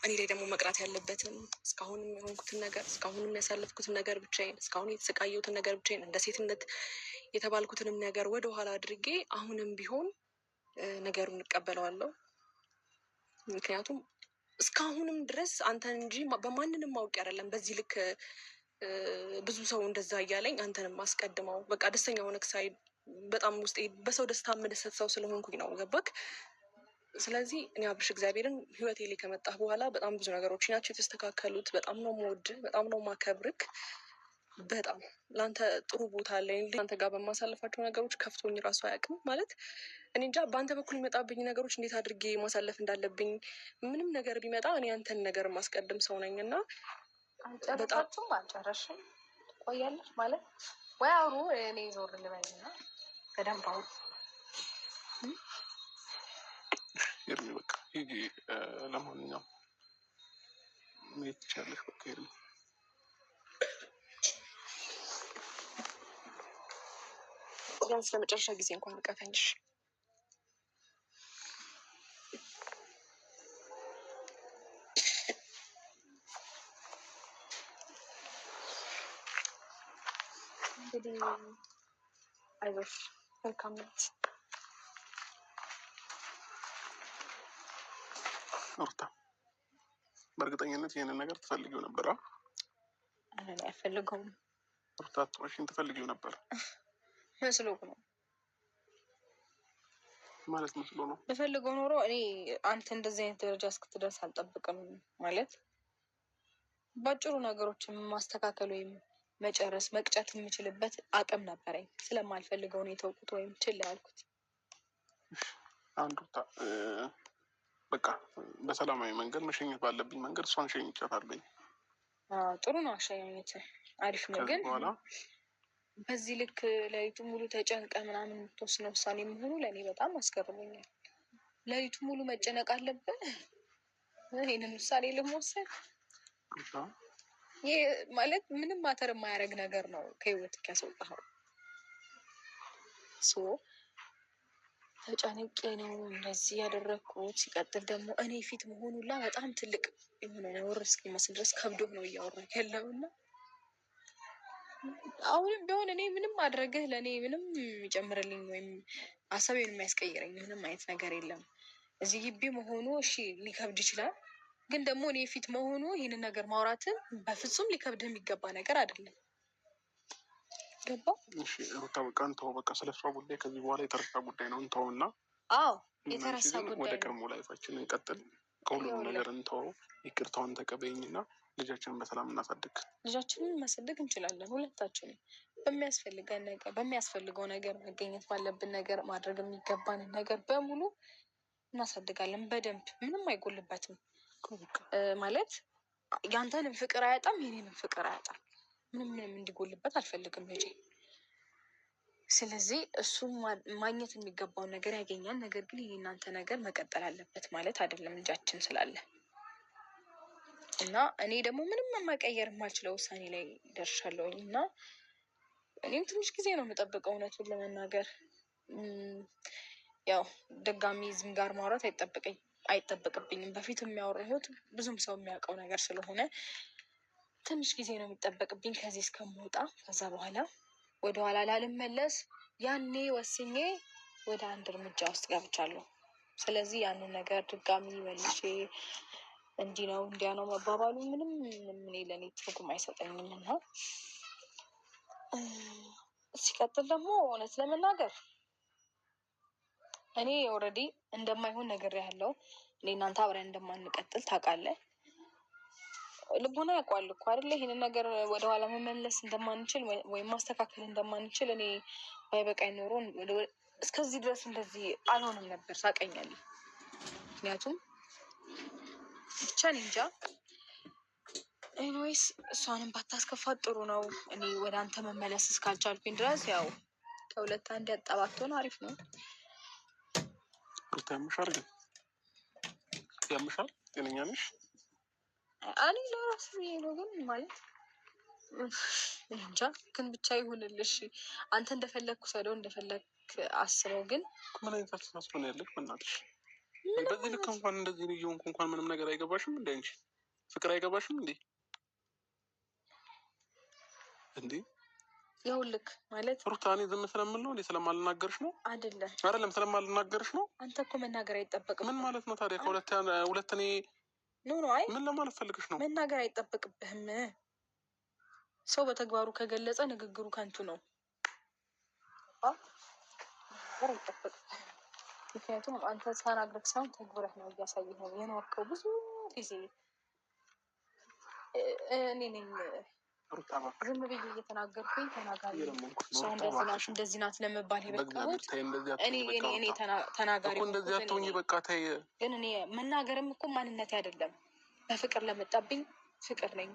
እኔ ላይ ደግሞ መቅራት ያለበትን እስካሁንም የሆንኩትን ነገር እስካሁንም ያሳለፍኩትን ነገር ብቻዬን እስካሁን የተሰቃየሁትን ነገር ብቻዬን እንደ ሴትነት የተባልኩትንም ነገር ወደኋላ አድርጌ አሁንም ቢሆን ነገሩን እቀበለዋለሁ። ምክንያቱም እስካሁንም ድረስ አንተን እንጂ በማንንም ማውቅ አይደለም። በዚህ ልክ ብዙ ሰው እንደዛ እያለኝ አንተንም ማስቀድመው በቃ ደስተኛ ሆነክ ሳይ በጣም ውስጤ በሰው ደስታ የምደሰት ሰው ስለሆንኩኝ ነው። ገባክ? ስለዚህ እኔ አብርሽ እግዚአብሔርን ህይወቴ ላይ ከመጣህ በኋላ በጣም ብዙ ነገሮች ናቸው የተስተካከሉት። በጣም ነው የምወድህ፣ በጣም ነው ማከብርክ። በጣም ለአንተ ጥሩ ቦታ አለኝ። አንተ ጋር በማሳለፋቸው ነገሮች ከፍቶኝ ራሱ አያውቅም። ማለት እኔ እንጃ በአንተ በኩል የሚመጣብኝ ነገሮች እንዴት አድርጌ ማሳለፍ እንዳለብኝ ምንም ነገር ቢመጣ እኔ አንተን ነገር ማስቀድም ሰው ነኝ እና አንጨረሳችሁም አልጨረሽም ትቆያለች ማለት ወይ አውሩ። እኔ ዞር ልበልና በደንብ አውሩ። ይርሚ በቃ ሂጂ። ለማንኛውም መሄድ ትችያለሽ። በቃ ይርሚ ቢያንስ ለመጨረሻ ጊዜ እንኳን ልቀፈኝሽ። እንግዲህ አይዞሽ፣ መልካም ናት። ሩታ በእርግጠኝነት ይህንን ነገር ትፈልጊው ነበር? አይፈልገውም። ሩታ አትዋሽኝ፣ ትፈልጊው ነበር? መስሎ ነው ማለት መስሎ ነው። በፈልገው ኖሮ እኔ አንተ እንደዚህ አይነት ደረጃ እስክትደርስ አልጠብቅም። ማለት ባጭሩ ነገሮችን ማስተካከል ወይም መጨረስ መቅጨት የምችልበት አቅም ነበረኝ። ስለማልፈልገው ነው የተውኩት ወይም ችላ ያልኩት። አንድ ሩታ በቃ በሰላማዊ መንገድ መሸኘት ባለብኝ መንገድ እሷን ሸኝቻታለሁ። ጥሩ ነው አሸኛኘት፣ አሪፍ ነው። ግን በዚህ ልክ ሌሊቱ ሙሉ ተጨንቀ ምናምን የምትወስነው ውሳኔ መሆኑ ለእኔ በጣም አስገርሞኛል። ሌሊቱ ሙሉ መጨነቅ አለብን ይህንን ውሳኔ ለመወሰን? ይህ ማለት ምንም ማተር የማያደርግ ነገር ነው ከህይወት ያስወጣኸው። ተጨንቄ ነው እንደዚህ ያደረግኩት። ሲቀጥል ደግሞ እኔ ፊት መሆኑላ በጣም ትልቅ የሆነ ነውር እስኪመስል ድረስ ከብዶ ነው እያወራህ ያለው እና አሁንም ቢሆን እኔ ምንም ማድረግህ ለእኔ ምንም የሚጨምርልኝ ወይም ሀሳቤን የሚያስቀይረኝ ምንም አይነት ነገር የለም። እዚህ ግቢ መሆኑ እሺ ሊከብድ ይችላል፣ ግን ደግሞ እኔ ፊት መሆኑ ይህንን ነገር ማውራትን በፍጹም ሊከብድህ የሚገባ ነገር አይደለም። ገባ? እሺ ሩታ በቃ እንተው። በቃ ስለ እሷ ጉዳይ ከዚህ በኋላ የተረሳ ጉዳይ ነው፣ እንተውና የተረሳ ጉዳይ ወደ ቀድሞ ላይፋችን እንቀጥል። ከሁሉም ነገር እንተው። ይቅርታውን ተቀበይኝና ልጃችንን በሰላም እናሳድግ። ልጃችንን ማሳደግ እንችላለን። ሁለታችንም በሚያስፈልገው ነገር መገኘት ባለብን ነገር ማድረግ የሚገባንን ነገር በሙሉ እናሳድጋለን። በደንብ ምንም አይጎልበትም። ማለት ያንተንም ፍቅር አያጣም፣ የኔንም ፍቅር አያጣም። ምንም እንዲጎልበት አልፈልግም ልጄ። ስለዚህ እሱ ማግኘት የሚገባውን ነገር ያገኛል። ነገር ግን ይህ እናንተ ነገር መቀጠል አለበት ማለት አይደለም ልጃችን ስላለ እና እኔ ደግሞ ምንም መቀየር የማልችለው ውሳኔ ላይ ደርሻለሁኝ እና እኔም ትንሽ ጊዜ ነው የምጠብቀው። እውነቱን ለመናገር ያው ድጋሚ ዝም ጋር ማውራት አይጠበቅብኝም። በፊት የሚያወራሁት ብዙም ሰው የሚያውቀው ነገር ስለሆነ ትንሽ ጊዜ ነው የሚጠበቅብኝ ከዚህ እስከምወጣ። ከዛ በኋላ ወደኋላ ላልመለስ ያኔ ወስኜ ወደ አንድ እርምጃ ውስጥ ገብቻለሁ። ስለዚህ ያንን ነገር ድጋሚ መልሼ እንዲህ ነው እንዲያ ነው መባባሉ ምንም እኔ ለእኔ ትርጉም አይሰጠኝም እና ሲቀጥል ደግሞ እውነት ለመናገር እኔ ኦልሬዲ እንደማይሆን ነግሬሃለሁ። እኔ እናንተ አብረን እንደማንቀጥል ታውቃለህ። ልቦና ያውቀዋል እኮ አይደለ? ይሄንን ነገር ወደኋላ መመለስ እንደማንችል ወይም ማስተካከል እንደማንችል እኔ ባይበቃኝ ኖሮ እስከዚህ ድረስ እንደዚህ አልሆንም ነበር ታውቀኛለህ። ምክንያቱም ብቻ እኔ እንጃ። ኤኒዌይስ እሷንም ባታስከፋት ጥሩ ነው። እኔ ወደ አንተ መመለስ እስካልቻልኩኝ ድረስ ያው ከሁለት አንድ ያጣባትሆን አሪፍ ነው። ያምሻል ግን ያምሻል። ጤነኛ ነሽ? እኔ ለራስ ነው ግን ማለት እንጃ። ግን ብቻ ይሁንልሽ። አንተ እንደፈለግኩ ሰደው እንደፈለግ አስበው። ግን ምን አይነት አስተሳሰብ ነው ያለሽ? በእናትሽ በዚህ ልክ እንኳን እንደዚህ ልዩ እንኳን ምንም ነገር አይገባሽም እንዴ? አንቺ ፍቅር አይገባሽም እንዴ? እንዴ ይኸውልህ ማለት ሩታ እኔ ዝም ስለምል ነው? እኔ ስለማልናገርሽ ነው? አይደለም ስለማልናገርሽ ነው። አንተ እኮ መናገር አይጠበቅብህም። ምን ማለት ነው ታዲያ? ከሁለት እኔ አይ ምን ለማለት ፈልግሽ ነው? መናገር አይጠበቅብህም። ሰው በተግባሩ ከገለጸ ንግግሩ ከንቱ ነው። ምክንያቱም አንተ ተናግረህ ሳይሆን ተግብረህ ነው እያሳየህ ነው የኖርከው ብዙ ጊዜ። እኔ ነኝ ዝም ብዬ እየተናገርኩኝ ተናጋሪ ሰው እንደዚህ ናት ለመባል የበቃሁት እኔ ተናጋሪ ግን እኔ መናገርም እኮ ማንነቴ አይደለም። በፍቅር ለመጣብኝ ፍቅር ነኝ።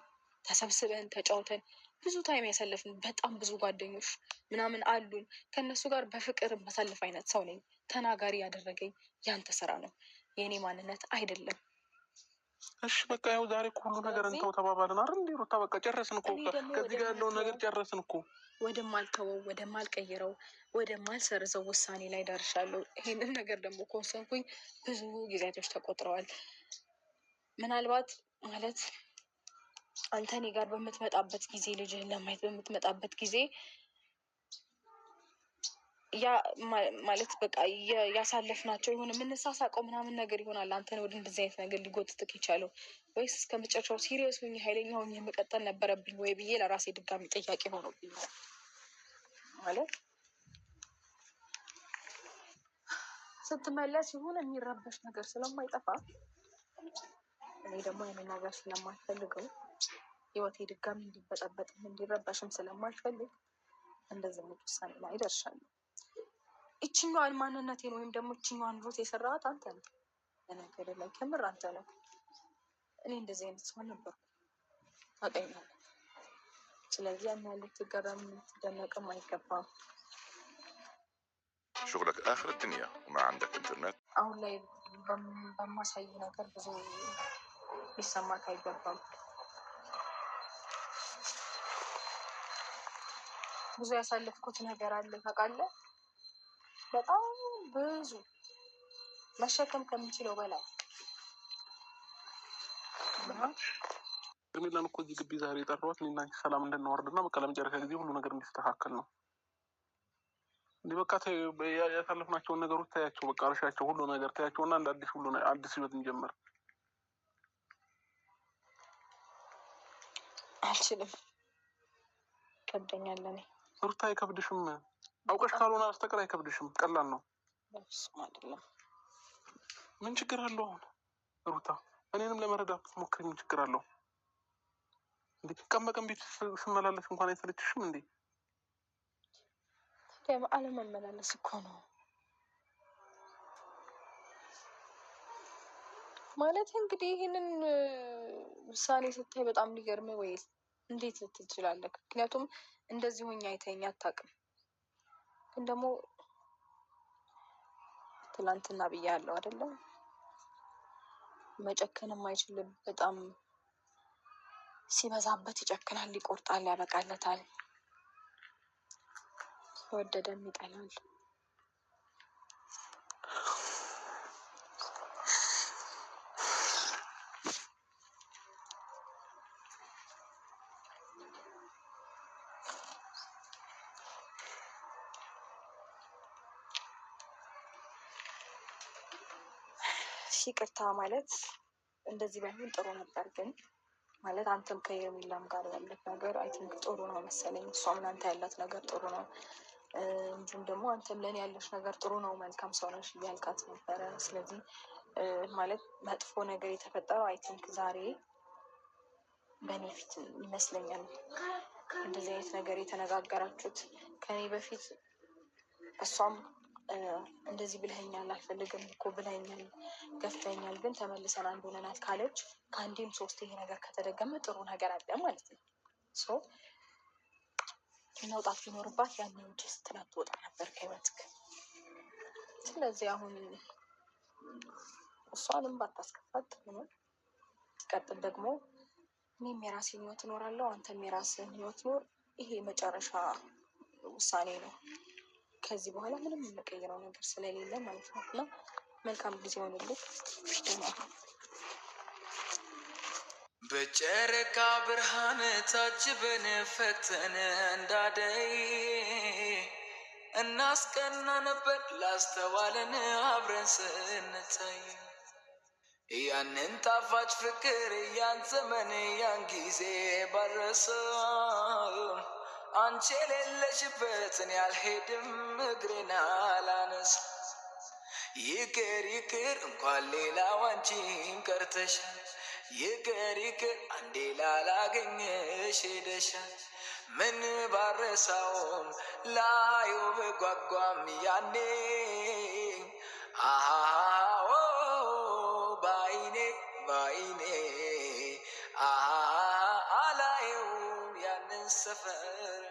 ተሰብስበን ተጫውተን ብዙ ታይም ያሳለፍን በጣም ብዙ ጓደኞች ምናምን አሉን። ከእነሱ ጋር በፍቅር ማሳለፍ አይነት ሰው ነኝ። ተናጋሪ ያደረገኝ ያንተ ስራ ነው፣ የእኔ ማንነት አይደለም። እሺ በቃ ያው ዛሬ ሁሉ ነገር እንተው ተባባልን አይደል እንዴ ሩታ? በቃ ጨረስን እኮ። ከዚህ ጋር ያለውን ነገር ጨረስን እኮ። ወደማልተወው፣ ወደማልቀይረው፣ ወደማልሰርዘው ውሳኔ ላይ ደርሻለሁ። ይሄንን ነገር ደግሞ ከወሰንኩኝ ብዙ ጊዜያቶች ተቆጥረዋል። ምናልባት ማለት አንተ እኔ ጋር በምትመጣበት ጊዜ፣ ልጅህን ለማየት በምትመጣበት ጊዜ ያ ማለት በቃ ያሳለፍናቸው የሆነ የምንሳሳቀው ምናምን ነገር ይሆናል። አንተን ወደ እንደዚህ አይነት ነገር ሊጎትትክ ይቻለው ወይስ እስከ መጨረሻው ሲሪየስ ሆኜ ኃይለኛ ሆኜ መቀጠል ነበረብኝ ወይ ብዬ ለራሴ ድጋሚ ጥያቄ ሆኖብኛል። ማለት ስትመለስ የሆነ የሚረበሽ ነገር ስለማይጠፋ እኔ ደግሞ ያንን ነገር ስለማልፈልገው ህይወቴ ድጋሚ እንዲበጠበጥም እንዲረበሽም ስለማልፈልግ እንደዚህ አይነት ውሳኔ ላይ ደርሻለሁ። ይችኛዋን ማንነቴን ወይም ደግሞ ይችኛዋን ሩት የሰራሃት አንተ ነህ። ለነገር ላይ ከምር አንተ ነህ። እኔ እንደዚህ አይነት ሰው ነበርኩ፣ ታውቀኛለህ። ስለዚህ ያን ያህል ልትገረም ልትደነቅም አይገባም። شغلك آخر الدنيا وما عندك إنترنت. አሁን ላይ በማሳይ ነገር ብዙ ሊሰማክ አይገባም። ብዙ ያሳለፍኩት ነገር አለ ታውቃለህ። በጣም ብዙ መሸከም ከምችለው በላይ ሄርሜላን እኮ እዚህ ግቢ ዛሬ የጠራኋት እኔና አንቺ ሰላም እንድናወርድና በቃ ለመጨረሻ ጊዜ ሁሉ ነገር እንዲስተካከል ነው። እንዲህ በቃ ያሳለፍናቸውን ነገሮች ታያቸው፣ በቃ እርሻቸው፣ ሁሉ ነገር ታያቸውና እንደ አዲስ አዲስ ህይወት እንጀምር። አልችልም፣ ከብደኛል። እኔ ሩታ አይከብድሽም? አውቀሽ ካልሆነ በስተቀር አይከብድሽም። ቀላል ነው። ምን ችግር አለው? አሁን ሩታ እኔንም ለመረዳት ሞክሪ። ምን ችግር አለው? እንዴ ቀን በቀን ቤት ስመላለስ እንኳን አይሰለችሽም እንዴ? አለመመላለስ እኮ ነው ማለት። እንግዲህ ይህንን ውሳኔ ስታይ በጣም ሊገርም ወይ እንዴት ልትል ትችላለህ? ምክንያቱም እንደዚህ ሆኜ አይተኸኝ አታውቅም። ግን ደግሞ ትላንትና ብያለሁ አይደለም፣ መጨከን የማይችል በጣም ሲበዛበት ይጨክናል፣ ይቆርጣል፣ ያበቃለታል። ወደደም ይጠላል። ይቅርታ ማለት እንደዚህ ባይሆን ጥሩ ነበር። ግን ማለት አንተም ከሄርሜላም ጋር ያለት ነገር አይ ቲንክ ጥሩ ነው መሰለኝ። እሷም ለአንተ ያላት ነገር ጥሩ ነው። እንዲሁም ደግሞ አንተም ለእኔ ያለሽ ነገር ጥሩ ነው፣ መልካም ሰው ነሽ እያልካት ነበረ። ስለዚህ ማለት መጥፎ ነገር የተፈጠረው አይ ቲንክ ዛሬ በእኔ ፊት ይመስለኛል። እንደዚህ አይነት ነገር የተነጋገራችሁት ከኔ በፊት እሷም እንደዚህ ብለኸኛል፣ አልፈልግም እኮ ብለኸኛል፣ ገፍተኛል፣ ግን ተመልሰን አንድ ሆነናል ካለች ከአንዴም ሶስት ይሄ ነገር ከተደገመ ጥሩ ነገር አለ ማለት ነው። ሶ መውጣት ቢኖርባት ያን ውጭ ስትላት ትወጣ ነበር ከህይወትክ። ስለዚህ አሁን እሷንም ባታስከፋት ነው። ቀጥል ደግሞ እኔም የራሴን ህይወት እኖራለሁ፣ አንተም የራስህን ህይወት ኖር። ይሄ መጨረሻ ውሳኔ ነው። ከዚህ በኋላ ምንም የምቀይረው ነገር ስለሌለ ማለት ነው። እና መልካም ጊዜ ሆነልኝ። በጨረቃ ብርሃን ታጅበን ፈክተን እንዳደይ እናስቀና ነበር ላስተዋለን አብረን ስንታይ ያንን ጣፋጭ ፍቅር ያን ዘመን ያን ጊዜ ባረሰው አንቺ የሌለሽበትን ያልሄድም እግሬን አላነሳም። ይቅር ይቅር እንኳን ሌላው አንቺም ቀርተሻል። ይቅር ይቅር አንዴ ላላገኘሽ ሄደሻል። ምን ባረሳውም ላዩ በጓጓም ያኔ አዎ ባይኔ ባይኔ አላየውም ያንን ሰፈር